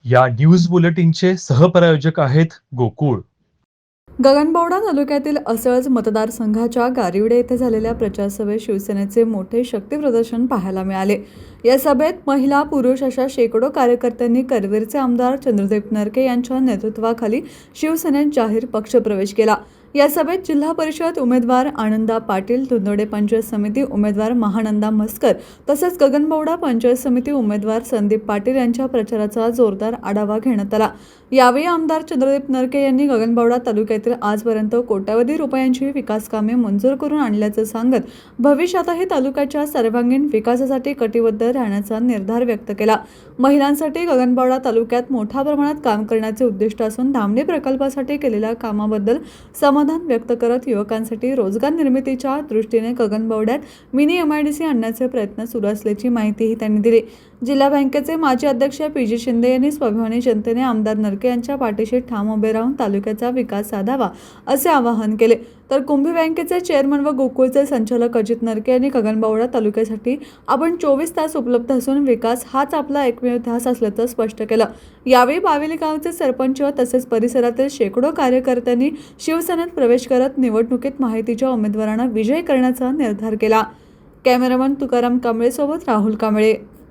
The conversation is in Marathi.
या न्यूज बुलेटिनचे सहप्रायोजक आहेत गोकुळ. गगनबावडा तालुक्यातील असळज मतदारसंघाच्या गारिवडे येथे झालेल्या प्रचारसभेत शिवसेनेचे मोठे शक्तीप्रदर्शन पाहायला मिळाले. या सभेत महिला, पुरुष अशा शेकडो कार्यकर्त्यांनी करवीरचे आमदार चंद्रदेव नरके यांच्या नेतृत्वाखाली शिवसेनेत जाहीर पक्षप्रवेश केला. या सभेत जिल्हा परिषद उमेदवार आनंदा पाटील, धुंदोडे पंचायत समिती उमेदवार महानंदा म्हस्कर तसेच गगनबावडा पंचायत समिती उमेदवार संदीप पाटील यांच्या प्रचाराचा जोरदार आढावा घेण्यात आला. यावेळी आमदार चंद्रदेव नरके यांनी गगनबावडा तालुक्यातील आजपर्यंत कोट्यवधी रुपयांची विकास कामे मंजूर करून आणल्याचं सांगत भविष्यातही तालुक्याच्या सर्वांगीण विकासासाठी कटिबद्ध राहण्याचा निर्धार व्यक्त केला. महिलांसाठी गगनबावडा तालुक्यात मोठ्या प्रमाणात काम करण्याचे उद्दिष्ट असून धामणी प्रकल्पासाठी केलेल्या कामाबद्दल समाधान व्यक्त करत युवकांसाठी रोजगार निर्मितीच्या दृष्टीने गगनबावड्यात मिनी MIDC आणण्याचे प्रयत्न सुरू असल्याची माहितीही त्यांनी दिली. जिल्हा बँकेचे माजी अध्यक्ष PG शिंदे यांनी स्वाभिमानी जनतेने आमदार नरके यांच्या पाठीशी ठाम उभे राहून तालुक्याचा विकास साधावा असे आवाहन केले. तर कुंभी बँकेचे चेअरमन व गोकुळचे संचालक अजित नरके यांनी गगनबावडा तालुक्यासाठी आपण 24 तास उपलब्ध असून विकास हाच आपला एकमेव ध्यास असल्याचं स्पष्ट केलं. यावेळी बावेली गावचे सरपंच तसेच परिसरातील शेकडो कार्यकर्त्यांनी शिवसेनेत प्रवेश करत निवडणुकीत माहितीच्या उमेदवारांना विजयी करण्याचा निर्धार केला. कॅमेरामन तुकाराम कांबळे सोबत राहुल कांबळे.